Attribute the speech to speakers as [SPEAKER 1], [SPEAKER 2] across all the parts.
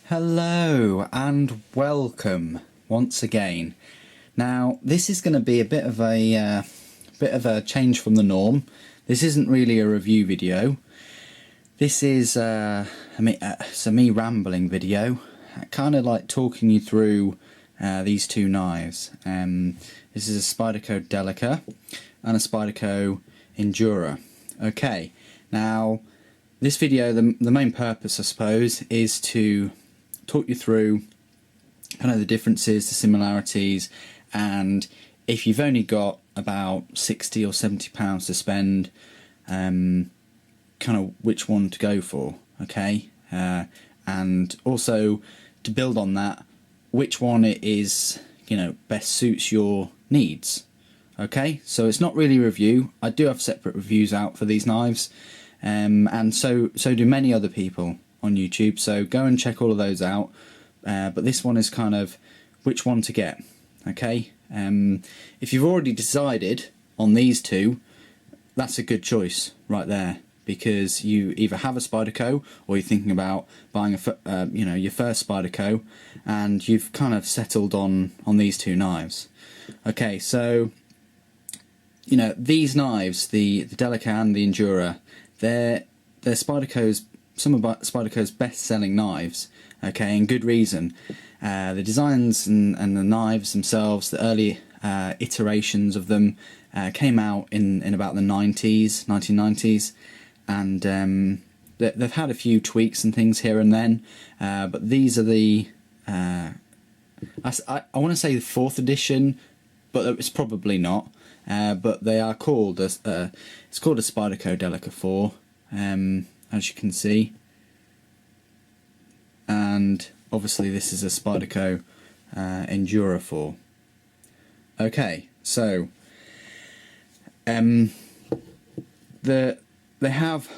[SPEAKER 1] Hello and welcome once again. Now this is going to be a bit of a change from the norm. This isn't really a review video. This is it's a me rambling video, kind of like talking you through these two knives. This is a Spyderco Delica and a Spyderco Endura. Okay, now this video, the main purpose I suppose is to talk you through kind of the differences, the similarities, and if you've only got about 60 or 70 pounds to spend, kind of which one to go for, okay? And also to build on that, which one it is, best suits your needs. Okay, so it's not really a review. I do have separate reviews out for these knives, and so do many other people on YouTube, so go and check all of those out, but this one is kind of which one to get. Okay, if you've already decided on these two, that's a good choice right there, because you either have a Spyderco or you're thinking about buying your first Spyderco, and you've kind of settled on these two knives. Okay, so these knives, the Delica and the Endura, they're Spyderco's, some of Spyderco's best-selling knives, okay, and good reason. The designs and the knives themselves, the early iterations of them came out in about the 1990s, and they've had a few tweaks and things here and then, but these are the, I want to say the 4th edition, but it's probably not, but they are called, it's called a Spyderco Delica 4, as you can see, and obviously this is a Spyderco Endura 4. Okay, so they have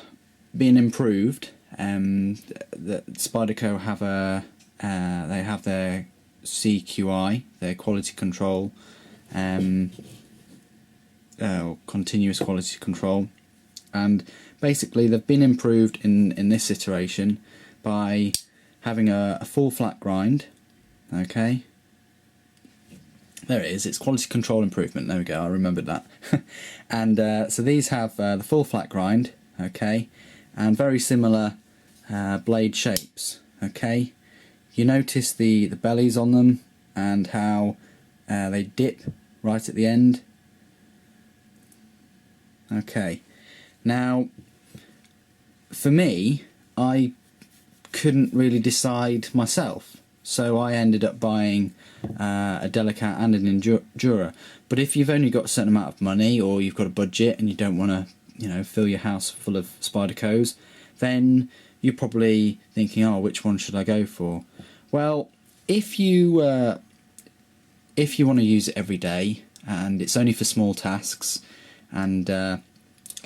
[SPEAKER 1] been improved. The Spyderco have they have their CQI, their quality control, continuous quality control, and basically they've been improved in this iteration by having a full flat grind. Okay, there it is, it's quality control improvement, there we go, I remembered that. And so these have the full flat grind, okay, and very similar blade shapes. Okay, you notice the bellies on them and how they dip right at the end. Okay, now for me, I couldn't really decide myself, so I ended up buying a Delica and an Endura. But if you've only got a certain amount of money, or you've got a budget and you don't want to fill your house full of Spydercos, then you're probably thinking, oh, which one should I go for? Well, if you want to use it every day and it's only for small tasks, and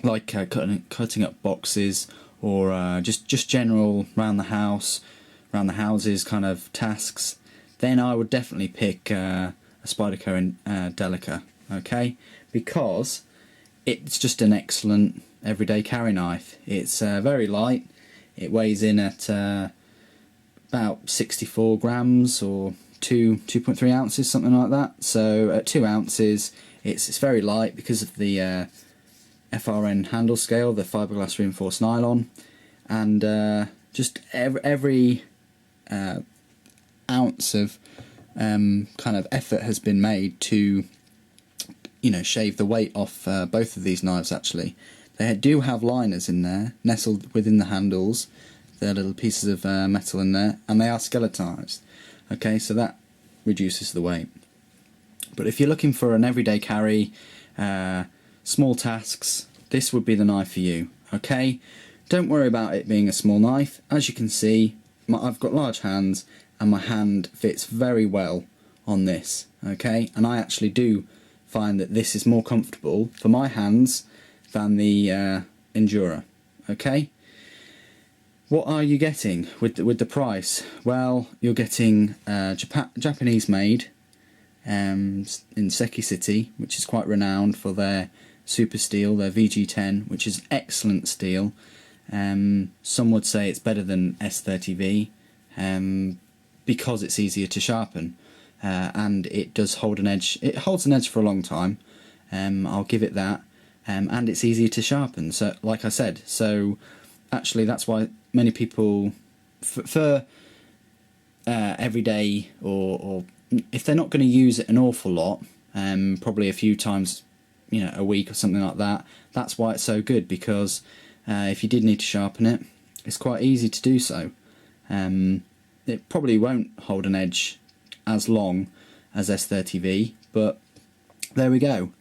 [SPEAKER 1] like cutting up boxes, or just general round the houses kind of tasks, then I would definitely pick a Spyderco Delica, okay, because it's just an excellent everyday carry knife. It's very light. It weighs in at about 64 grams or 2.3 ounces, something like that. So at 2 ounces, it's very light because of the FRN handle scale, the fiberglass reinforced nylon, and just every ounce of kind of effort has been made to shave the weight off both of these knives. Actually, they do have liners in there nestled within the handles. They're little pieces of metal in there, and they are skeletonized. Okay, so that reduces the weight. But if you're looking for an everyday carry, small tasks, this would be the knife for you. Okay, don't worry about it being a small knife. As you can see, I've got large hands, and my hand fits very well on this. Okay, and I actually do find that this is more comfortable for my hands than the Endura. Okay, what are you getting with the price? Well, you're getting Japanese made in Seki-City, which is quite renowned for their super steel, their VG10, which is excellent steel. Some would say it's better than S30V. because it's easier to sharpen, and it does hold an edge. It holds an edge for a long time. I'll give it that, and it's easier to sharpen. So, like I said, so actually that's why many people for everyday or if they're not going to use it an awful lot, probably a few times, a week or something like that. That's why it's so good, because if you did need to sharpen it, it's quite easy to do so. It probably won't hold an edge as long as S30V, but there we go.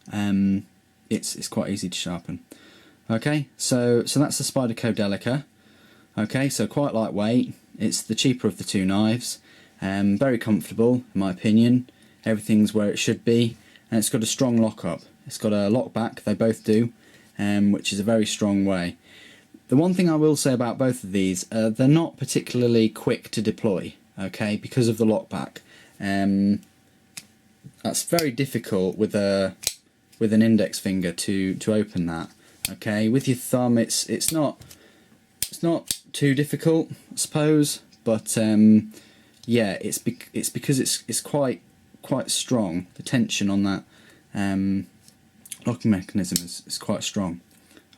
[SPEAKER 1] It's quite easy to sharpen. Okay, so that's the Spyderco Delica. Okay, so quite lightweight. It's the cheaper of the two knives. Very comfortable, in my opinion. Everything's where it should be, and it's got a strong lock-up. It's got a lock back, they both do, which is a very strong way. The one thing I will say about both of these, they're not particularly quick to deploy, okay, because of the lock back. That's very difficult with an index finger to open that. Okay, with your thumb, it's not too difficult, I suppose, but yeah, it's because it's quite strong. The tension on that locking mechanism is quite strong.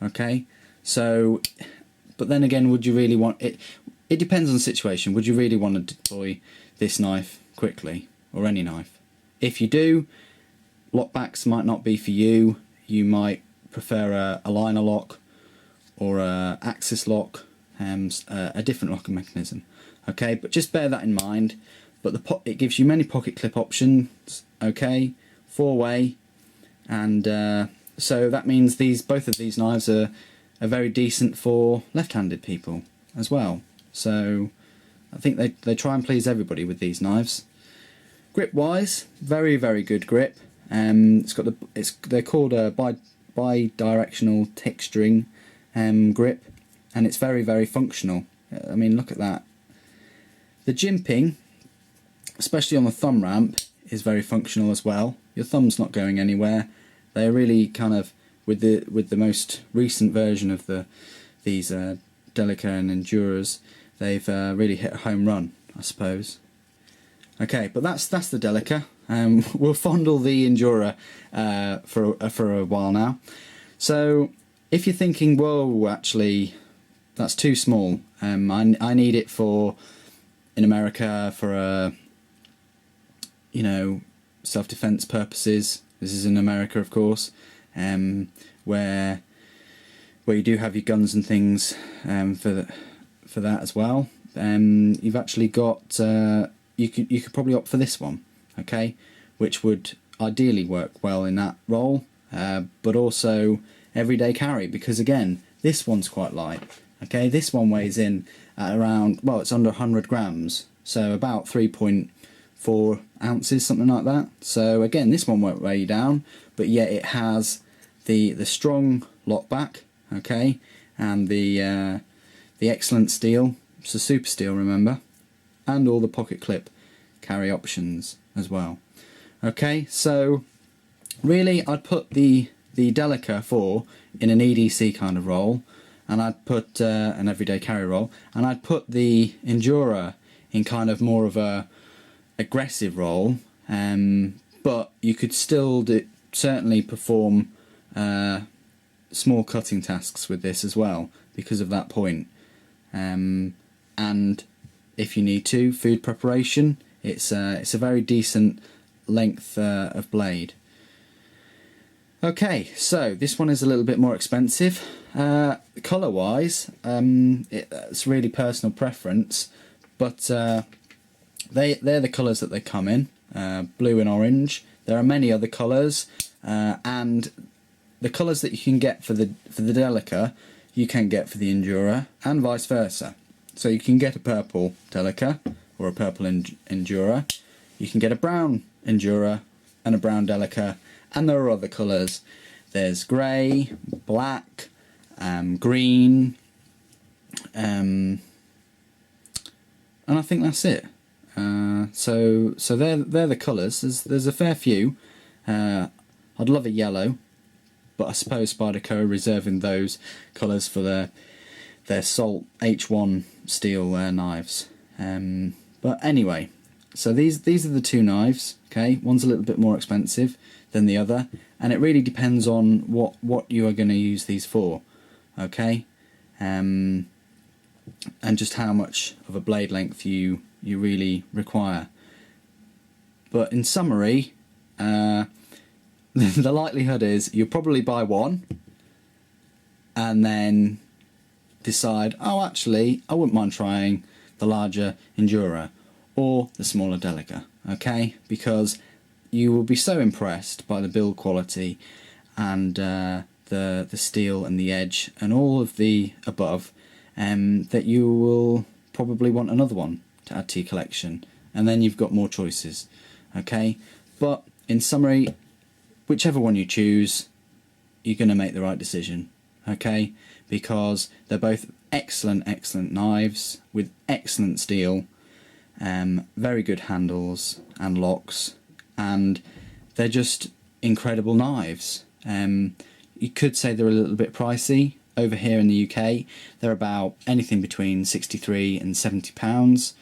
[SPEAKER 1] Okay, so, but then again, would you really want it? It depends on the situation. Would you really want to deploy this knife quickly, or any knife? If you do, lockbacks might not be for you. You might prefer a liner lock or a axis lock, a different locking mechanism. Okay, but just bear that in mind. But it gives you many pocket clip options. Okay, 4-way, and so that means both of these knives are very decent for left-handed people as well. So I think they try and please everybody with these knives. Grip wise, very good grip. It's got they're called a bi-directional texturing grip, and it's very functional. I mean, look at that. The jimping, especially on the thumb ramp, is very functional as well. Your thumb's not going anywhere. They're really kind of, with the most recent version of these Delica and Enduras, they've really hit a home run, I suppose. Okay, but that's the Delica. We'll fondle the Endura for a while now. So if you're thinking, whoa, actually, that's too small. I need it in America for self-defense purposes. This is in America, of course, where you do have your guns and things for that as well. You've actually got you could probably opt for this one, okay, which would ideally work well in that role, but also everyday carry, because again, this one's quite light. Okay, this one weighs in at around, well, it's under 100 grams, so about 3.4 ounces, something like that. So again, this one won't weigh you down, but yet it has the strong lockback, okay, and the excellent steel. It's a super steel, remember, and all the pocket clip carry options as well. Okay, so really, I'd put the Delica 4 in an EDC kind of role, and I'd put an everyday carry role, and I'd put the Endura in kind of more of a aggressive role, but you could still certainly perform small cutting tasks with this as well, because of that point. And if you need to, food preparation, it's a very decent length of blade. Okay, so this one is a little bit more expensive. Colour wise, it's really personal preference, but they're the colours that they come in, blue and orange. There are many other colours, and the colours that you can get for the Delica, you can get for the Endura, and vice versa. So you can get a purple Delica or a purple Endura. You can get a brown Endura and a brown Delica, and there are other colours. There's grey, black, green, and I think that's it. So they're the colours. There's a fair few. I'd love a yellow, but I suppose Spyderco are reserving those colours for their Salt H1 steel knives. But anyway, so these are the two knives. Okay, one's a little bit more expensive than the other, and it really depends on what you are going to use these for. Okay, and just how much of a blade length you really require. But in summary, the likelihood is you'll probably buy one and then decide, oh, actually I wouldn't mind trying the larger Endura or the smaller Delica, okay? Because you will be so impressed by the build quality and the steel and the edge and all of the above, that you will probably want another one to add to your collection, and then you've got more choices, okay? But in summary, whichever one you choose, you're going to make the right decision, okay? Because they're both excellent knives with excellent steel, very good handles and locks, and they're just incredible knives. You could say they're a little bit pricey. Over here in the UK, they're about anything between £63 and £70,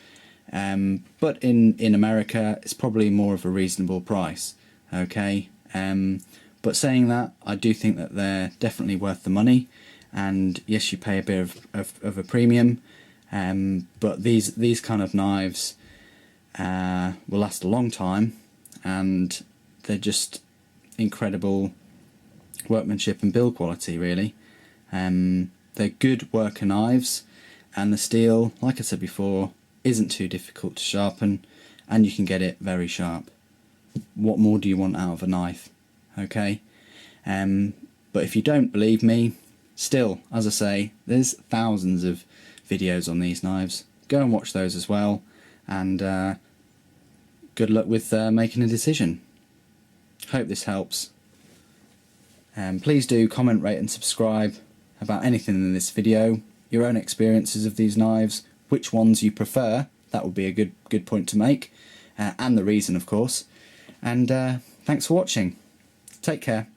[SPEAKER 1] but in America it's probably more of a reasonable price, okay? But saying that, I do think that they're definitely worth the money, and yes, you pay a bit of a premium, but these kind of knives will last a long time, and they're just incredible workmanship and build quality, really. They're good worker knives, and the steel, like I said before, isn't too difficult to sharpen, and you can get it very sharp. What more do you want out of a knife? Okay, but if you don't believe me, still, as I say, there's thousands of videos on these knives. Go and watch those as well, and good luck with making a decision. Hope this helps. Please do comment, rate and subscribe about anything in this video, your own experiences of these knives, which ones you prefer. That would be a good point to make, and the reason, of course. And thanks for watching. Take care.